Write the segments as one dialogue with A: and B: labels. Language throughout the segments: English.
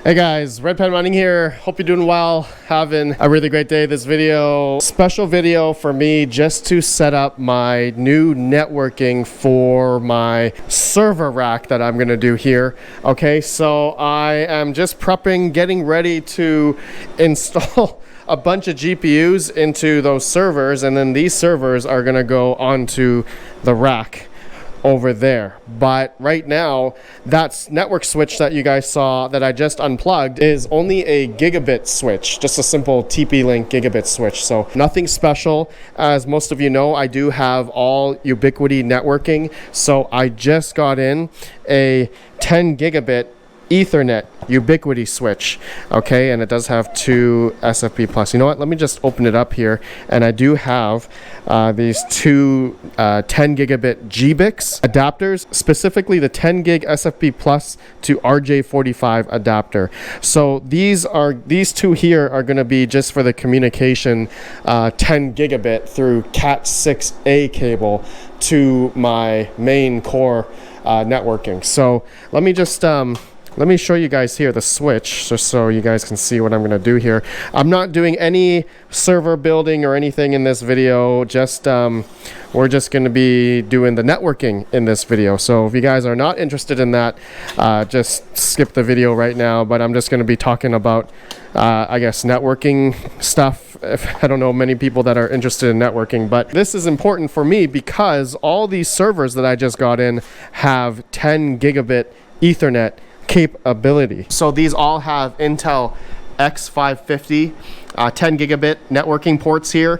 A: Hey guys, Red Pen Mining here. Hope you're doing well, having a really great day. This video, special video for me just to set up my new networking for my server rack that I'm gonna do here. Okay, so I am just prepping, getting ready to install a bunch of GPUs into those servers, and then these servers are gonna go onto the rack over there. But right now, that network switch that you guys saw that I just unplugged is only a gigabit switch, just a simple TP-Link gigabit switch. So nothing special. As most of you know, I do have all Ubiquiti networking. So I just got in a 10 gigabit Ethernet Ubiquiti switch, okay, and it does have two SFP plus. You know what, let me just open it up here, and I do have these two 10 gigabit GBICs adapters, specifically the 10 gig SFP plus to RJ45 adapter. So these two here are going to be just for the communication 10 gigabit through Cat6A cable to my main core networking. So let me just let me show you guys here the switch, just so you guys can see what I'm going to do here. I'm not doing any server building or anything in this video. Just we're just going to be doing the networking in this video. So if you guys are not interested in that, just skip the video right now. But I'm just going to be talking about, I guess, networking stuff. I don't know many people that are interested in networking, but this is important for me because all these servers that I just got in have 10 gigabit Ethernet capability. So these all have Intel X550 10 gigabit networking ports here.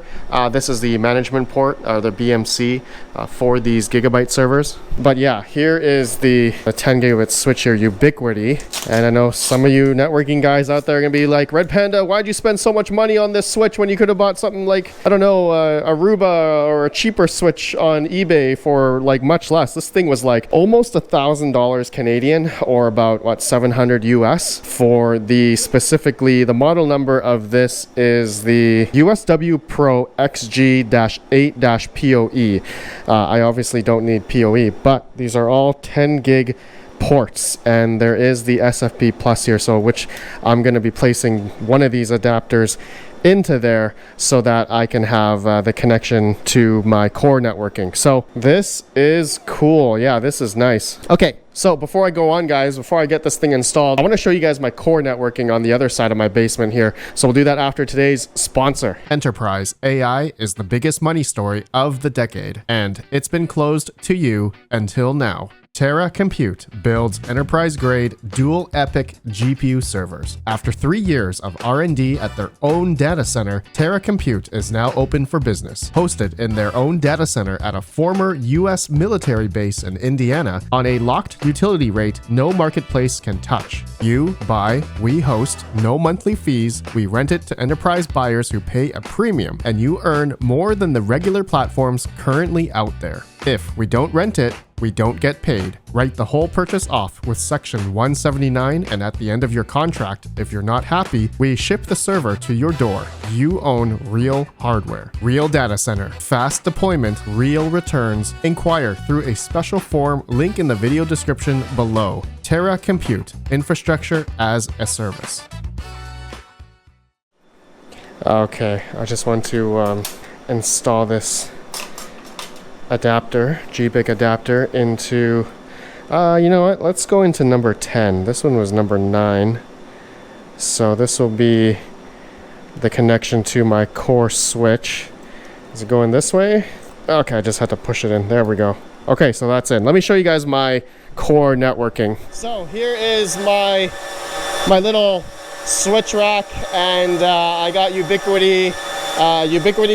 A: This is the management port, or the BMC for these gigabyte servers. But yeah, here is the 10 gigabit switch here, Ubiquiti. And I know some of you networking guys out there are gonna be like, Red Panda, why'd you spend so much money on this switch when you could have bought something like, I don't know, Aruba or a cheaper switch on eBay for like much less. This thing was like almost $1,000 Canadian, or about what, 700 US for the, specifically the model number of this is the USW Pro XG-8-PoE. I obviously don't need PoE, but these are all 10 gig ports, and there is the SFP plus here, so which I'm going to be placing one of these adapters into there so that I can have the connection to my core networking. So this is cool. Yeah, this is nice. Okay, so before I go on, guys, before I get this thing installed, I want to show you guys my core networking on the other side of my basement here. So we'll do that after today's sponsor.
B: Enterprise AI is the biggest money story of the decade, and it's been closed to you until now. Terra Compute builds enterprise-grade dual EPYC GPU servers. After 3 years of R&D at their own data center, Terra Compute is now open for business. Hosted in their own data center at a former US military base in Indiana on a locked utility rate no marketplace can touch. You buy, we host, no monthly fees, we rent it to enterprise buyers who pay a premium, and you earn more than the regular platforms currently out there. If we don't rent it, we don't get paid. Write the whole purchase off with Section 179, and at the end of your contract, if you're not happy, we ship the server to your door. You own real hardware, real data center, fast deployment, real returns. Inquire through a special form, link in the video description below. Terra Compute, infrastructure as a service.
A: Okay, I just want to install this adapter, GBIC adapter, into you know what, let's go into number 10. This one was number 9, so this will be the connection to my core switch. Is it going this way? Okay, I just had to push it in. There we go. Okay, so that's in. Let me show you guys my core networking. So here is my little switch rack, and I got Ubiquiti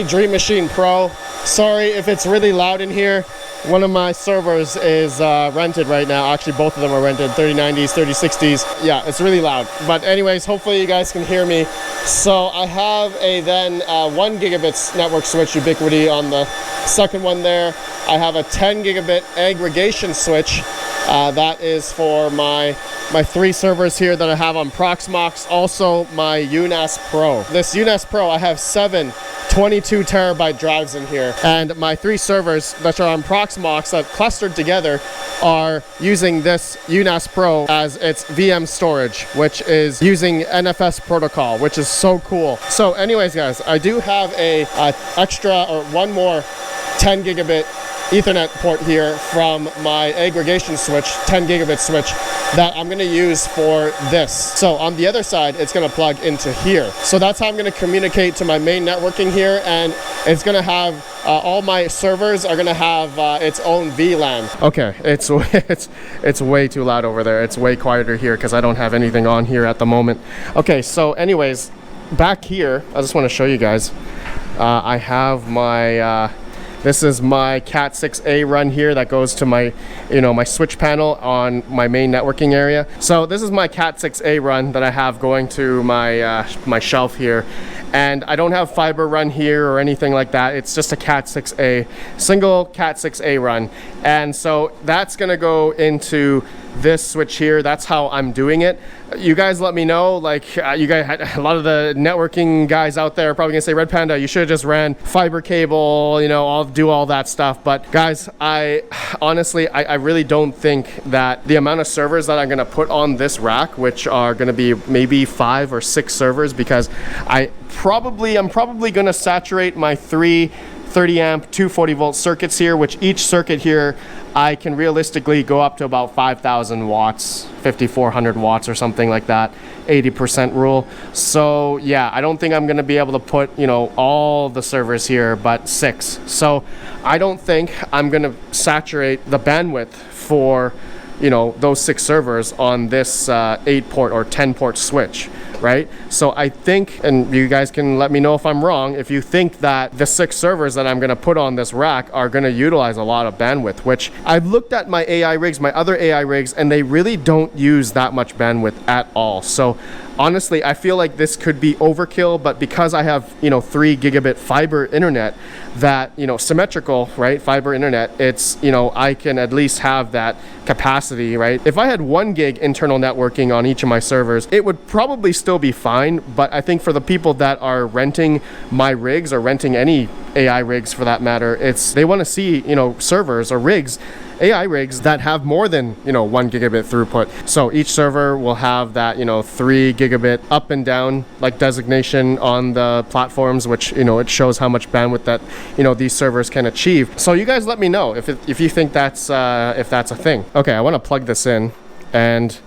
A: Dream Machine Pro. Sorry if it's really loud in here. One of my servers is rented right now. Actually, both of them are rented, 3090s, 3060s. Yeah, it's really loud. But anyways, hopefully you guys can hear me. So I have a then 1 gigabit network switch Ubiquiti on the second one there. I have a 10 gigabit aggregation switch. That is for my 3 servers here that I have on Proxmox. Also my UNAS Pro. This UNAS Pro, I have 7 22 terabyte drives in here, and my 3 servers that are on Proxmox that clustered together are using this UNAS Pro as its VM storage, which is using NFS protocol, which is so cool. So anyways, guys, I do have a extra or one more 10 gigabit Ethernet port here from my aggregation switch, 10 gigabit switch, that I'm going to use for this. So on the other side, it's going to plug into here. So that's how I'm going to communicate to my main networking here, and it's going to have all my servers are going to have its own VLAN. Okay, it's way too loud over there. It's way quieter here because I don't have anything on here at the moment. Okay, so anyways, back here, I just want to show you guys. I have my this is my Cat 6A run here that goes to my, my switch panel on my main networking area. So this is my Cat 6A run that I have going to my my shelf here. And I don't have fiber run here or anything like that. It's just a Cat 6A, single Cat 6A run. And so that's gonna go into this switch here. That's how I'm doing it. You guys let me know, like you guys, a lot of the networking guys out there are probably gonna say, Red Panda, you should have just ran fiber cable, I'll do all that stuff. But guys, I honestly really don't think that the amount of servers that I'm gonna put on this rack, which are gonna be maybe 5 or 6 servers, because I'm probably gonna saturate my 3 30 amp 240 volt circuits here, which each circuit here I can realistically go up to about 5,000 watts, 5,400 watts or something like that, 80% rule. So yeah, I don't think I'm gonna be able to put all the servers here but 6. So I don't think I'm gonna saturate the bandwidth for those 6 servers on this 8 port or 10 port switch, right? So I think, and you guys can let me know if I'm wrong, if you think that the 6 servers that I'm gonna put on this rack are gonna utilize a lot of bandwidth, which I've looked at my AI rigs, my other AI rigs, and they really don't use that much bandwidth at all. So honestly, I feel like this could be overkill, but because I have 3 gigabit fiber internet that symmetrical, right, fiber internet, it's I can at least have that capacity, right? If I had 1 gig internal networking on each of my servers, it would probably still be fine. But I think for the people that are renting my rigs or renting any AI rigs for that matter, they want to see servers or rigs, AI rigs that have more than 1 gigabit throughput. So each server will have that 3 gigabit up and down like designation on the platforms, which it shows how much bandwidth that these servers can achieve. So you guys let me know if you think that's a thing. Okay, I want to plug this in, and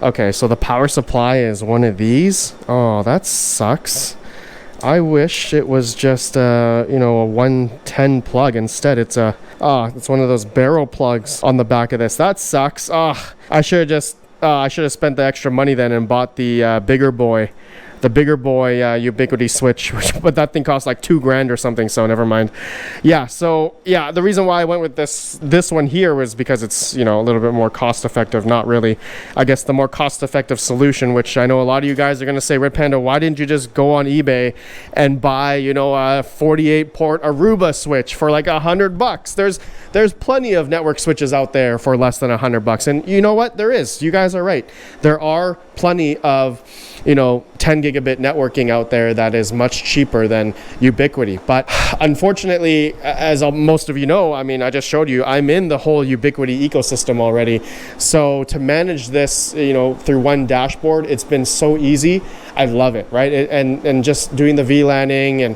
A: okay, so the power supply is one of these. Oh, that sucks. I wish it was just a 110 plug. Instead it's it's one of those barrel plugs on the back of this. That sucks. I should have spent the extra money then and bought the bigger boy Ubiquiti switch, but that thing costs like $2,000 or something, so never mind. Yeah, so yeah, the reason why I went with this one here was because it's a little bit more cost effective. Not really, I guess, the more cost effective solution, which I know a lot of you guys are going to say, Red Panda, why didn't you just go on eBay and buy a 48 port Aruba switch for like $100? There's plenty of network switches out there for less than $100, and you know what, there is. You guys are right, there are plenty of 10 gigabit networking out there that is much cheaper than Ubiquiti. But unfortunately, as most of you know, I mean, I just showed you, I'm in the whole Ubiquiti ecosystem already. So to manage this, through one dashboard, it's been so easy. I love it, right? And just doing the VLANing, and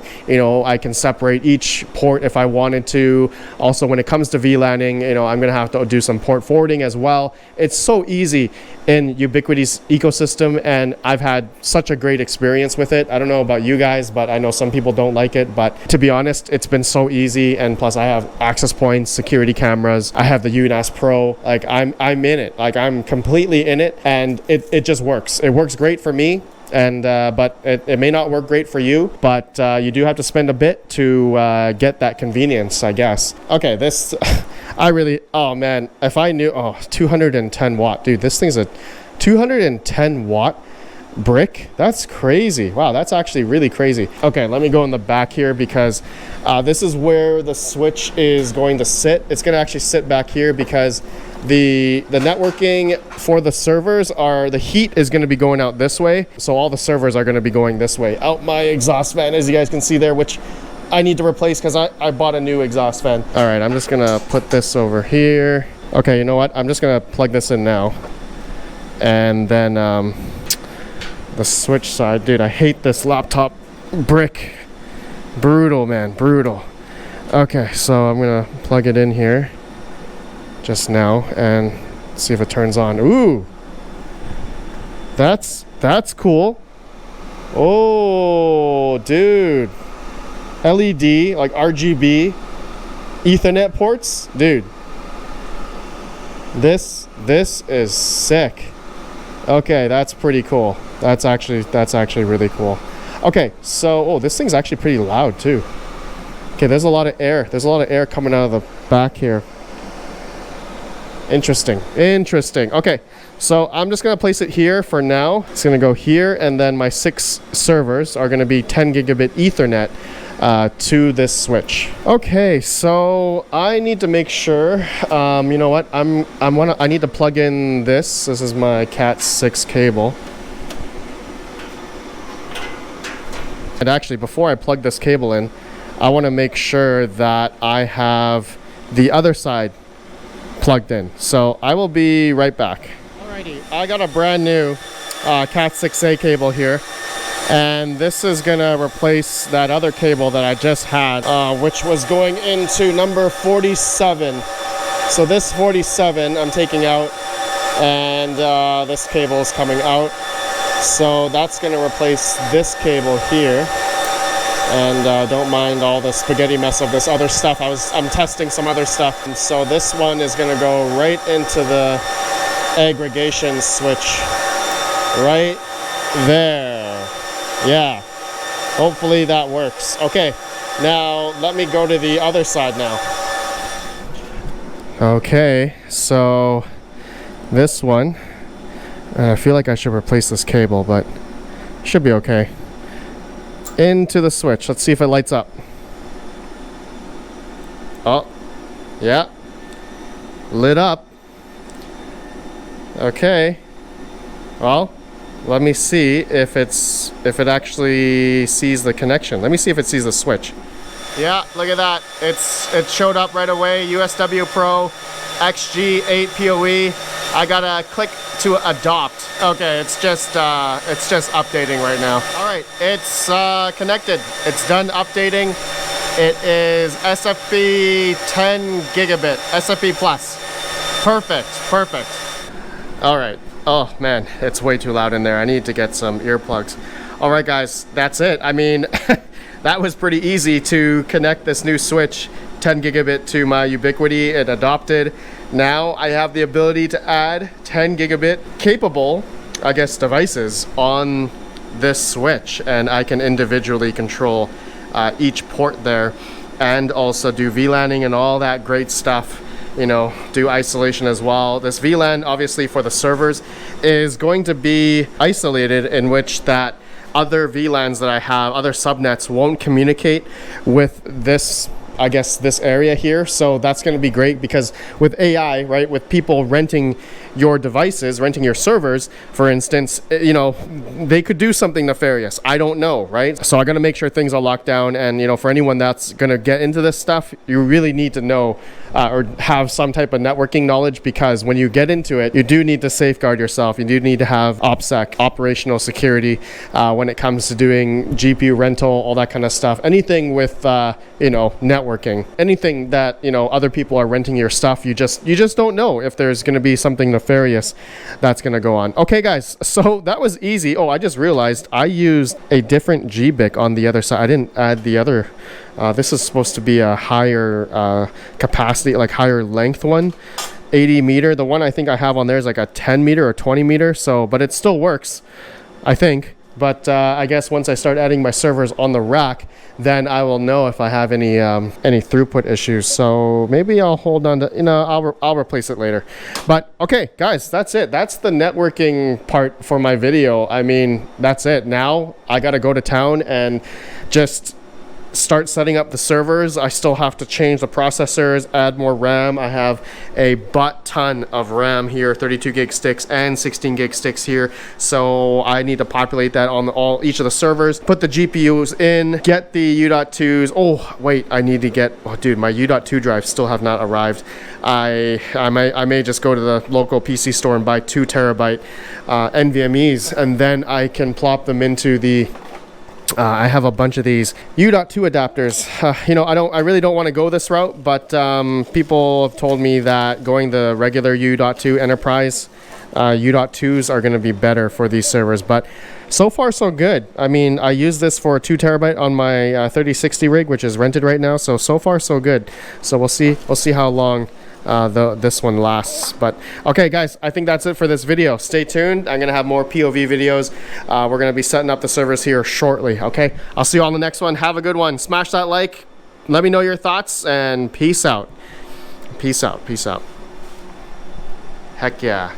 A: I can separate each port if I wanted to. Also, when it comes to VLANing, I'm gonna have to do some port forwarding as well. It's so easy in Ubiquiti's ecosystem, and I've had such a great experience with it. I don't know about you guys, but I know some people don't like it. But to be honest, it's been so easy, and plus I have access points, security cameras. I have the UNAS Pro. Like I'm in it. Like I'm completely in it, and it just works. It works great for me. And but it may not work great for you, but you do have to spend a bit to get that convenience, I guess. Okay, this oh man, if I knew, 210 watt, dude, this thing's a 210 watt brick. That's crazy. Wow, that's actually really crazy. Okay, let me go in the back here, because this is where the switch is going to sit. It's going to actually sit back here because the networking for the servers the heat is going to be going out this way. So all the servers are going to be going this way, out my exhaust fan, as you guys can see there, which I need to replace because I bought a new exhaust fan. All right, I'm just going to put this over here. Okay, you know what? I'm just gonna plug this in now. And then the switch side. Dude, I hate this laptop brick. Brutal, man, brutal. Okay, so I'm gonna plug it in here just now and see if it turns on. Ooh, that's cool. Oh, dude, LED, like RGB Ethernet ports, dude. This is sick. Okay, that's pretty cool. That's actually really cool. Okay, so oh, this thing's actually pretty loud too. Okay, there's a lot of air. There's a lot of air coming out of the back here. Interesting. Okay, so I'm just gonna place it here for now. It's gonna go here, and then my 6 servers are gonna be 10 gigabit Ethernet to this switch. Okay, so I need to make sure. You know what? I need to plug in this. This is my Cat 6 cable. And actually, before I plug this cable in, I want to make sure that I have the other side plugged in. So I will be right back. Alrighty, I got a brand new Cat 6A cable here. And this is gonna replace that other cable that I just had, which was going into number 47. So this 47 I'm taking out, and this cable is coming out. So that's gonna replace this cable here. And don't mind all the spaghetti mess of this other stuff. I'm testing some other stuff. And so this one is gonna go right into the aggregation switch, right there. Yeah, hopefully that works. Okay, now let me go to the other side now. Okay, so this one, I feel like I should replace this cable, but should be okay. Into the switch. Let's see if it lights up. Oh, yeah, lit up. Okay, well, let me see if it actually sees the connection. Let me see if it sees the switch. Yeah, look at that. It showed up right away. USW Pro XG 8 PoE. I gotta click to adopt. Okay, it's just updating right now. All right, it's connected. It's done updating. It is SFP 10 gigabit, SFP plus. Perfect. All right. Oh man, it's way too loud in there. I need to get some earplugs. All right, guys, that's it. I mean, that was pretty easy to connect this new switch, 10 gigabit to my Ubiquiti. It adopted. Now I have the ability to add 10 gigabit capable, I guess, devices on this switch, and I can individually control each port there, and also do VLANing and all that great stuff. You know, do isolation as well. This VLAN, obviously for the servers, is going to be isolated, in which that other VLANs that I have, other subnets, won't communicate with this, I guess, this area here. So that's going to be great, because with AI, right, with people renting your devices, renting your servers, for instance, you know, they could do something nefarious. I don't know, right? So I got to make sure things are locked down. And, you know, for anyone that's going to get into this stuff, you really need to know or have some type of networking knowledge, because when you get into it, you do need to safeguard yourself. You do need to have OPSEC, operational security, when it comes to doing GPU rental, all that kind of stuff. Anything with, you know, networking, anything that, you know, other people are renting your stuff, you just don't know if there's going to be something nefarious that's going to go on. Okay, guys, so that was easy. Oh, I just realized I used a different GBIC on the other side. I didn't add the other. This is supposed to be a higher capacity, like higher length one, 80 meter. The one I think I have on there is like a 10 meter or 20 meter. So, but it still works, I think. But I guess once I start adding my servers on the rack, then I will know if I have any throughput issues. So maybe I'll hold on to, you know, I'll replace it later. But okay, guys, that's it. That's the networking part for my video. I mean, that's it. Now I got to go to town and just start setting up the servers, I still have to change the processors, add more RAM. I have a butt ton of RAM here, 32 gig sticks and 16 gig sticks here. So I need to populate that on each of the servers, put the GPUs in, get the U.2s. Oh, wait, I need to get, oh dude, my U.2 drives still have not arrived. I may just go to the local PC store and buy 2 terabyte NVMe's, and then I can plop them into the I have a bunch of these U.2 adapters. You know, I really don't want to go this route, but people have told me that going the regular U.2 enterprise U.2s are going to be better for these servers. But so far, so good. I mean, I use this for 2 terabyte on my 3060 rig, which is rented right now. So far, so good. So we'll see how long this one lasts. But okay guys, I think that's it for this video. Stay tuned. I'm gonna have more POV videos. We're gonna be setting up the servers here shortly. Okay, I'll see you on the next one. Have a good one. Smash that like, let me know your thoughts, and peace out. Heck yeah.